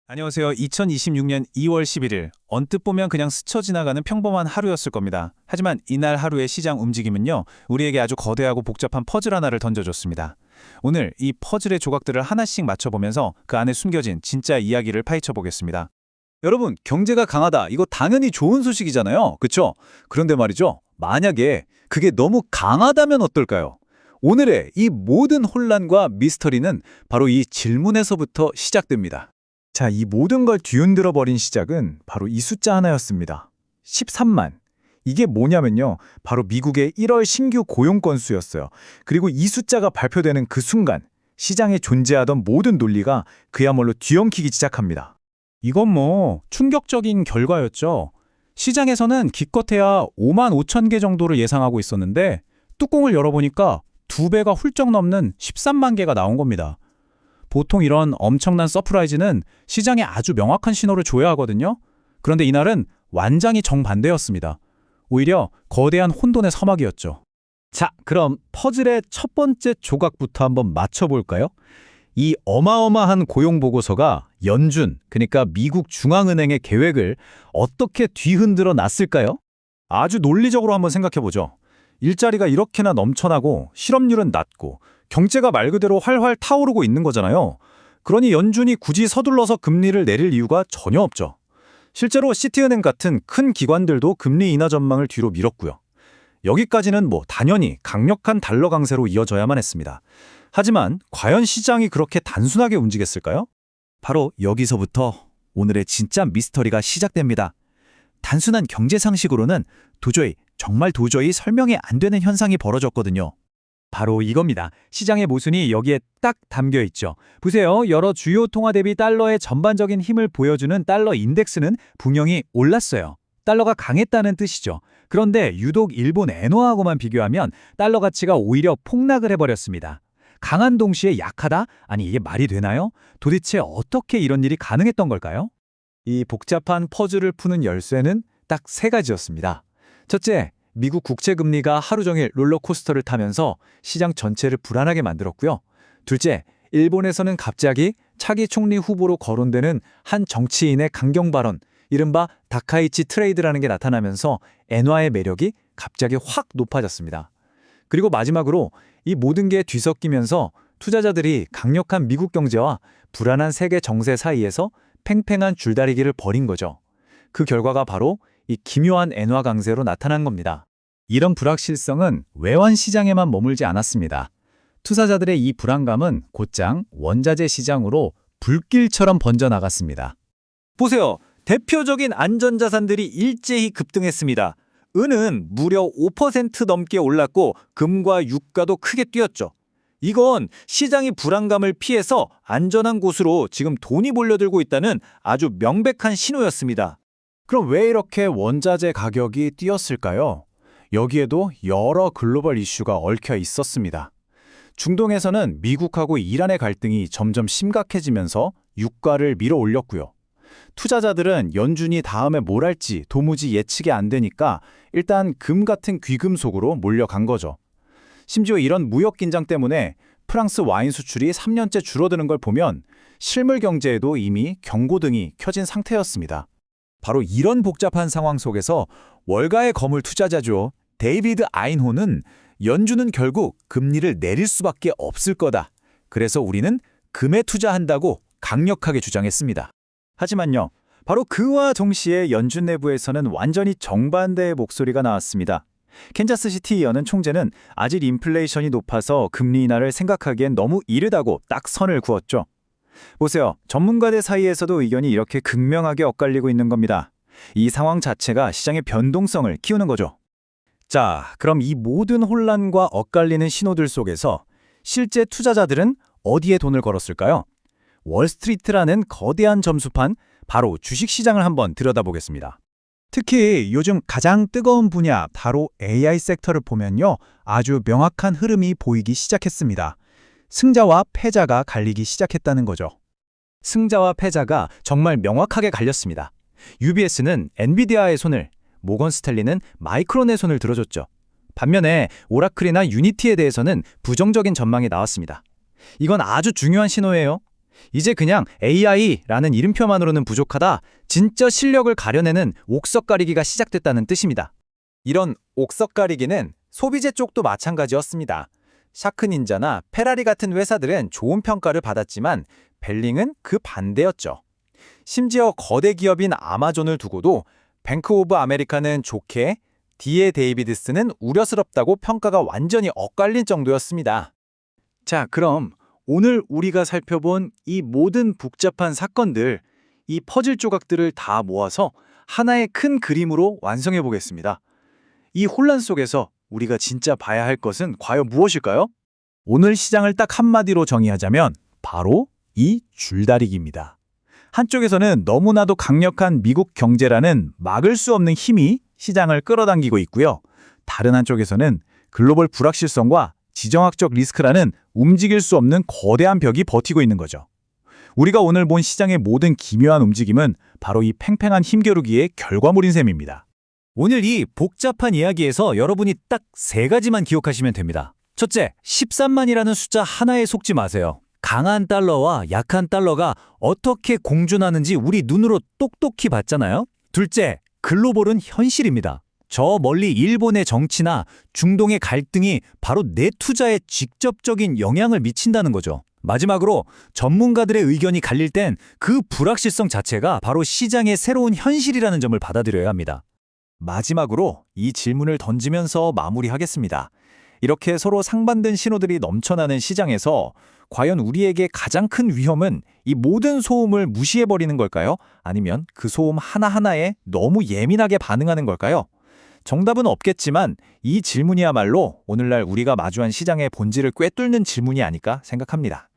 안녕하세요. 2026년 2월 11일. 언뜻 보면 그냥 스쳐 지나가는 평범한 하루였을 겁니다. 하지만 이날 하루의 시장 움직임은요, 우리에게 아주 거대하고 복잡한 퍼즐 하나를 던져줬습니다. 오늘 이 퍼즐의 조각들을 하나씩 맞춰보면서 그 안에 숨겨진 진짜 이야기를 파헤쳐 보겠습니다. 여러분, 경제가 강하다. 이거 당연히 좋은 소식이잖아요. 그쵸? 그런데 말이죠. 만약에 그게 너무 강하다면 어떨까요? 오늘의 이 모든 혼란과 미스터리는 바로 이 질문에서부터 시작됩니다. 자, 이 모든 걸 뒤흔들어 버린 시작은 바로 이 숫자 하나였습니다. 13만. 이게 뭐냐면요. 바로 미국의 1월 신규 고용 건수였어요. 그리고 이 숫자가 발표되는 그 순간 시장에 존재하던 모든 논리가 그야말로 뒤엉키기 시작합니다. 이건 충격적인 결과였죠. 시장에서는 기껏해야 5만 5천 개 정도를 예상하고 있었는데 뚜껑을 열어보니까 2배가 훌쩍 넘는 13만 개가 나온 겁니다. 보통 이런 엄청난 서프라이즈는 시장에 아주 명확한 신호를 줘야 하거든요. 그런데 이날은 완전히 정반대였습니다. 오히려 거대한 혼돈의 서막이었죠. 자, 그럼 퍼즐의 첫 번째 조각부터 한번 맞춰볼까요? 이 어마어마한 고용 보고서가 연준, 그러니까 미국 중앙은행의 계획을 어떻게 뒤흔들어 놨을까요? 아주 논리적으로 한번 생각해보죠. 일자리가 이렇게나 넘쳐나고 실업률은 낮고 경제가 말 그대로 활활 타오르고 있는 거잖아요. 그러니 연준이 굳이 서둘러서 금리를 내릴 이유가 전혀 없죠. 실제로 시티은행 같은 큰 기관들도 금리 인하 전망을 뒤로 미뤘고요. 여기까지는 당연히 강력한 달러 강세로 이어져야만 했습니다. 하지만 과연 시장이 그렇게 단순하게 움직였을까요? 바로 여기서부터 오늘의 진짜 미스터리가 시작됩니다. 단순한 경제 상식으로는 정말 도저히 설명이 안 되는 현상이 벌어졌거든요. 바로 이겁니다. 시장의 모순이 여기에 딱 담겨 있죠. 보세요. 여러 주요 통화 대비 달러의 전반적인 힘을 보여주는 달러 인덱스는 분명히 올랐어요. 달러가 강했다는 뜻이죠. 그런데 유독 일본 엔화하고만 비교하면 달러 가치가 오히려 폭락을 해버렸습니다. 강한 동시에 약하다? 아니, 이게 말이 되나요? 도대체 어떻게 이런 일이 가능했던 걸까요? 이 복잡한 퍼즐을 푸는 열쇠는 딱 세 가지였습니다. 첫째, 미국 국채금리가 하루 종일 롤러코스터를 타면서 시장 전체를 불안하게 만들었고요. 둘째, 일본에서는 갑자기 차기 총리 후보로 거론되는 한 정치인의 강경 발언, 이른바 다카이치 트레이드라는 게 나타나면서 엔화의 매력이 갑자기 확 높아졌습니다. 그리고 마지막으로 이 모든 게 뒤섞이면서 투자자들이 강력한 미국 경제와 불안한 세계 정세 사이에서 팽팽한 줄다리기를 벌인 거죠. 그 결과가 바로 이 기묘한 엔화 강세로 나타난 겁니다. 이런 불확실성은 외환 시장에만 머물지 않았습니다. 투자자들의 이 불안감은 곧장 원자재 시장으로 불길처럼 번져나갔습니다. 보세요. 대표적인 안전자산들이 일제히 급등했습니다. 은은 무려 5% 넘게 올랐고 금과 유가도 크게 뛰었죠. 이건 시장이 불안감을 피해서 안전한 곳으로 지금 돈이 몰려들고 있다는 아주 명백한 신호였습니다. 그럼 왜 이렇게 원자재 가격이 뛰었을까요? 여기에도 여러 글로벌 이슈가 얽혀 있었습니다. 중동에서는 미국하고 이란의 갈등이 점점 심각해지면서 유가를 밀어 올렸고요. 투자자들은 연준이 다음에 뭘 할지 도무지 예측이 안 되니까 일단 금 같은 귀금속으로 몰려간 거죠. 심지어 이런 무역 긴장 때문에 프랑스 와인 수출이 3년째 줄어드는 걸 보면 실물 경제에도 이미 경고등이 켜진 상태였습니다. 바로 이런 복잡한 상황 속에서 월가의 거물 투자자죠. 데이비드 아인호는 연준은 결국 금리를 내릴 수밖에 없을 거다. 그래서 우리는 금에 투자한다고 강력하게 주장했습니다. 하지만요, 바로 그와 동시에 연준 내부에서는 완전히 정반대의 목소리가 나왔습니다. 캔자스시티 여는 총재는 아직 인플레이션이 높아서 금리 인하를 생각하기엔 너무 이르다고 딱 선을 그었죠. 보세요. 전문가들 사이에서도 의견이 이렇게 극명하게 엇갈리고 있는 겁니다. 이 상황 자체가 시장의 변동성을 키우는 거죠. 자, 그럼 이 모든 혼란과 엇갈리는 신호들 속에서 실제 투자자들은 어디에 돈을 걸었을까요? 월스트리트라는 거대한 점수판, 바로 주식시장을 한번 들여다보겠습니다. 특히 요즘 가장 뜨거운 분야, 바로 AI 섹터를 보면요, 아주 명확한 흐름이 보이기 시작했습니다. 승자와 패자가 갈리기 시작했다는 거죠. 승자와 패자가 정말 명확하게 갈렸습니다. UBS는 엔비디아의 손을, 모건 스탠리는 마이크론의 손을 들어줬죠. 반면에 오라클이나 유니티에 대해서는 부정적인 전망이 나왔습니다. 이건 아주 중요한 신호예요. 이제 그냥 AI라는 이름표만으로는 부족하다, 진짜 실력을 가려내는 옥석 가리기가 시작됐다는 뜻입니다. 이런 옥석 가리기는 소비재 쪽도 마찬가지였습니다. 샤크닌자나 페라리 같은 회사들은 좋은 평가를 받았지만 벨링은 그 반대였죠. 심지어 거대 기업인 아마존을 두고도 뱅크 오브 아메리카는 좋게, D.A. 데이비드스는 우려스럽다고 평가가 완전히 엇갈린 정도였습니다. 자, 그럼 오늘 우리가 살펴본 이 모든 복잡한 사건들, 이 퍼즐 조각들을 다 모아서 하나의 큰 그림으로 완성해 보겠습니다. 이 혼란 속에서 우리가 진짜 봐야 할 것은 과연 무엇일까요? 오늘 시장을 딱 한마디로 정의하자면 바로 이 줄다리기입니다. 한쪽에서는 너무나도 강력한 미국 경제라는 막을 수 없는 힘이 시장을 끌어당기고 있고요. 다른 한쪽에서는 글로벌 불확실성과 지정학적 리스크라는 움직일 수 없는 거대한 벽이 버티고 있는 거죠. 우리가 오늘 본 시장의 모든 기묘한 움직임은 바로 이 팽팽한 힘겨루기의 결과물인 셈입니다. 오늘 이 복잡한 이야기에서 여러분이 딱 3가지만 기억하시면 됩니다. 첫째, 13만이라는 숫자 하나에 속지 마세요. 강한 달러와 약한 달러가 어떻게 공존하는지 우리 눈으로 똑똑히 봤잖아요. 둘째, 글로벌은 현실입니다. 저 멀리 일본의 정치나 중동의 갈등이 바로 내 투자에 직접적인 영향을 미친다는 거죠. 마지막으로 전문가들의 의견이 갈릴 땐 그 불확실성 자체가 바로 시장의 새로운 현실이라는 점을 받아들여야 합니다. 마지막으로 이 질문을 던지면서 마무리하겠습니다. 이렇게 서로 상반된 신호들이 넘쳐나는 시장에서 과연 우리에게 가장 큰 위험은 이 모든 소음을 무시해버리는 걸까요? 아니면 그 소음 하나하나에 너무 예민하게 반응하는 걸까요? 정답은 없겠지만 이 질문이야말로 오늘날 우리가 마주한 시장의 본질을 꿰뚫는 질문이 아닐까 생각합니다.